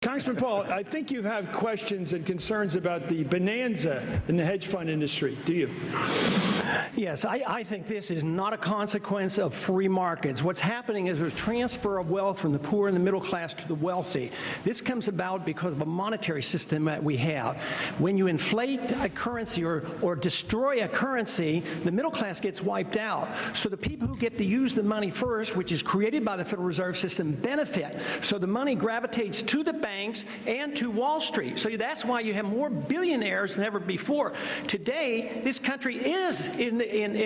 Congressman Paul, I think you have questions and concerns about the bonanza in the hedge fund industry. Do you? Yes, I think this is not a consequence of free markets. What's happening is there's a transfer of wealth from the poor and the middle class to the wealthy. This comes about because of a monetary system that we have. When you inflate a currency or destroy a currency, the middle class gets wiped out. So the people who get to use the money first, which is created by the Federal Reserve System, benefit. So the money gravitates to the banks and to Wall Street. So that's why you have more billionaires than ever before. Today, this country is in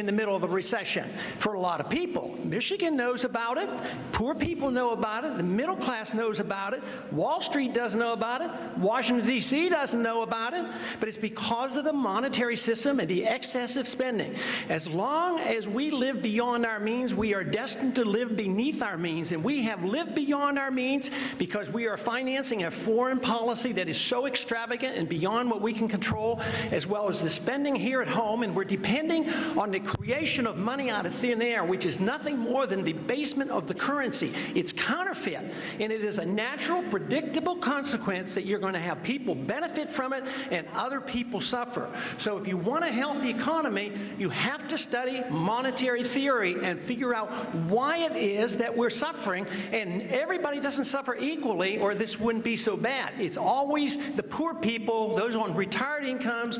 the middle of a recession for a lot of people. Michigan knows about it. Poor people know about it. The middle class knows about it. Wall Street doesn't know about it. Washington, D.C. doesn't know about it. But it's because of the monetary system and the excessive spending. As long as we live beyond our means, we are destined to live beneath our means. And we have lived beyond our means because we are financing a foreign policy that is so extravagant and beyond what we can control, as well as the spending here at home. And we're depending on the creation of money out of thin air, which is nothing more than debasement of the currency. It's counterfeit, and it is a natural, predictable consequence that you're going to have people benefit from it and other people suffer. So if you want a healthy economy, you have to study monetary theory and figure out why it is that we're suffering. And everybody doesn't suffer equally, or this wouldn't be so bad. It's always the poor people, those on retired incomes,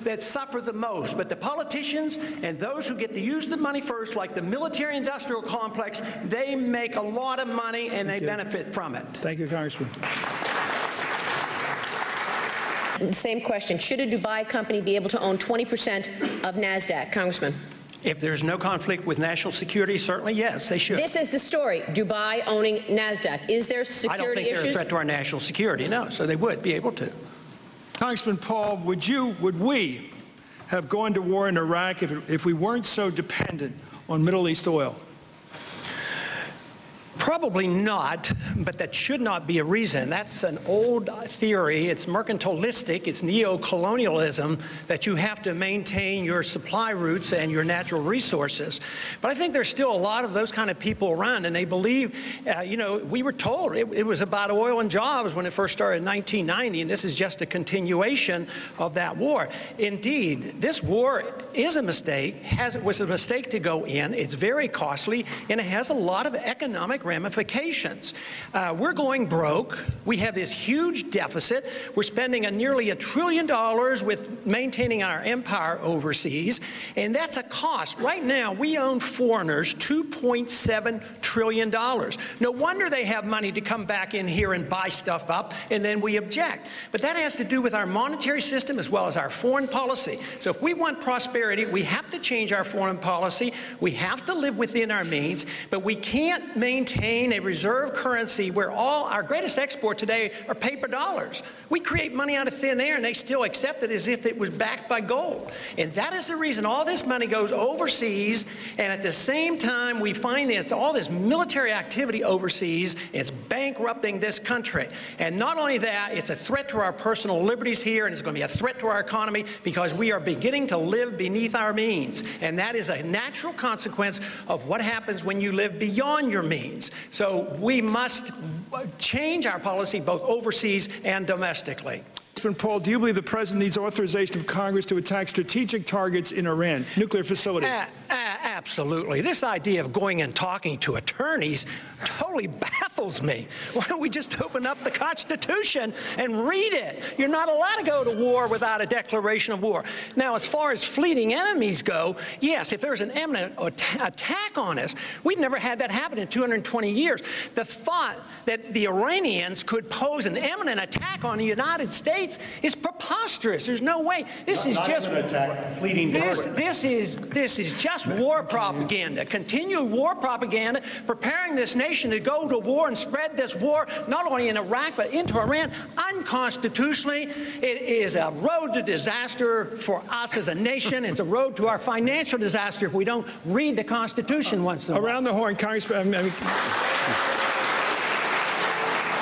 that suffer the most. But the politicians and those who get to use the money first, like the military-industrial complex, they make a lot of money and they benefit from it. Thank you, Congressman. Same question. Should a Dubai company be able to own 20% of NASDAQ? Congressman. If there's no conflict with national security, certainly yes, they should. This is the story. Dubai owning NASDAQ. Is there security issues? I don't think they're a threat to our national security, no. So they would be able to. Congressman Paul, would we have gone to war in Iraq if we weren't so dependent on Middle East oil? Probably not, but that should not be a reason. That's an old theory. It's mercantilistic. It's neo-colonialism that you have to maintain your supply routes and your natural resources. But I think there's still a lot of those kind of people around, and they believe, you know, we were told it was about oil and jobs when it first started in 1990, and this is just a continuation of that war. Indeed, this war is a mistake. It was a mistake to go in. It's very costly, and it has a lot of economic ramifications. We're going broke. We have this huge deficit. We're spending nearly $1 trillion with maintaining our empire overseas, and that's a cost. Right now, we own foreigners $2.7 trillion. No wonder they have money to come back in here and buy stuff up, and then we object. But that has to do with our monetary system as well as our foreign policy. So if we want prosperity, we have to change our foreign policy. We have to live within our means, but we can't maintain a reserve currency where all our greatest export today are paper dollars. We create money out of thin air, and they still accept it as if it was backed by gold. And that is the reason all this money goes overseas, and at the same time we finance all this military activity overseas. It's bankrupting this country. And not only that, it's a threat to our personal liberties here, and it's going to be a threat to our economy because we are beginning to live beneath our means. And that is a natural consequence of what happens when you live beyond your means. So we must change our policy both overseas and domestically. Congressman Paul, do you believe the President needs authorization of Congress to attack strategic targets in Iran, nuclear facilities? Absolutely. This idea of going and talking to attorneys totally baffles me. Why don't we just open up the Constitution and read it? You're not allowed to go to war without a declaration of war. Now, as far as fleeting enemies go, yes, if there's an imminent attack on us, we've never had that happen in 220 years. The thought that the Iranians could pose an imminent attack on the United States is preposterous. There's no way. This is just fleeting. This is just war propaganda, continued war propaganda, preparing this nation to go to war and spread this war not only in Iraq but into Iran unconstitutionally. It is a road to disaster for us as a nation. It's a road to our financial disaster if we don't read the Constitution once in a while. Around the horn, Congressman.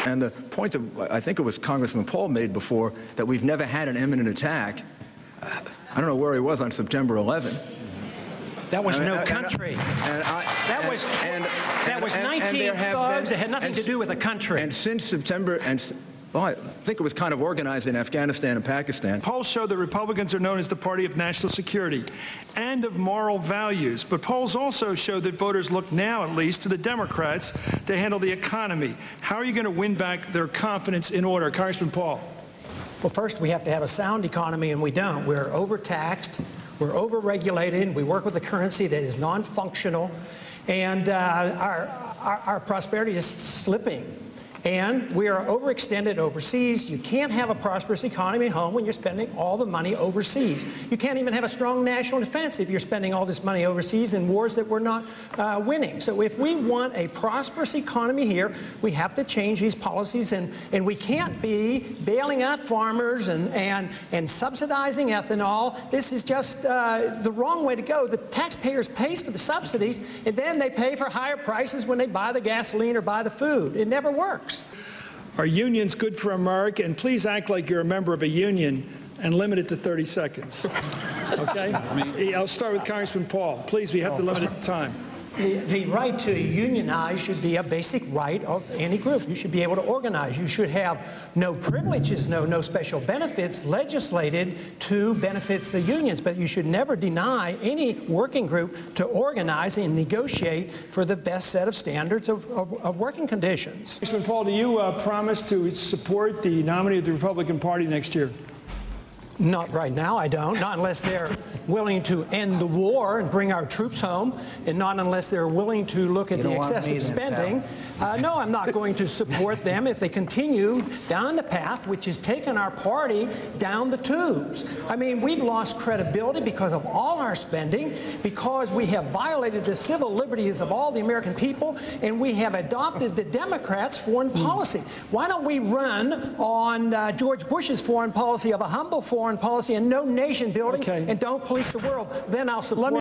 And the point that I think it was Congressman Paul made before, that we've never had an imminent attack. I don't know where he was on September 11. That was no country. That was 19 thugs. It had nothing to do with a country. And since September, Well, I think it was kind of organized in Afghanistan and Pakistan. Polls show that Republicans are known as the party of national security and of moral values. But polls also show that voters look now, at least, to the Democrats to handle the economy. How are you going to win back their confidence in order? Congressman Paul. Well, first, we have to have a sound economy, and we don't. We're overtaxed, we're overregulated, we work with a currency that is non-functional, and our prosperity is slipping. And we are overextended overseas. You can't have a prosperous economy at home when you're spending all the money overseas. You can't even have a strong national defense if you're spending all this money overseas in wars that we're not winning. So if we want a prosperous economy here, we have to change these policies, and we can't be bailing out farmers and subsidizing ethanol. This is just the wrong way to go. The taxpayers pay for the subsidies, and then they pay for higher prices when they buy the gasoline or buy the food. It never works. Are unions good for America? And please act like you're a member of a union and limit it to 30 seconds. Okay? I'll start with Congressman Paul. Please, we have to limit it to time. The right to unionize should be a basic right of any group. You should be able to organize. You should have no privileges, no special benefits legislated to benefits the unions. But you should never deny any working group to organize and negotiate for the best set of standards of working conditions. Congressman Paul, do you promise to support the nominee of the Republican Party next year? Not right now, I don't. Not unless they're willing to end the war and bring our troops home, and not unless they're willing to look at the excessive spending. No, I'm not going to support them if they continue down the path which has taken our party down the tubes. I mean, we've lost credibility because of all our spending, because we have violated the civil liberties of all the American people, and we have adopted the Democrats' foreign policy. Why don't we run on George Bush's foreign policy of a humble foreign policy and no nation building, and don't police the world? Then I'll support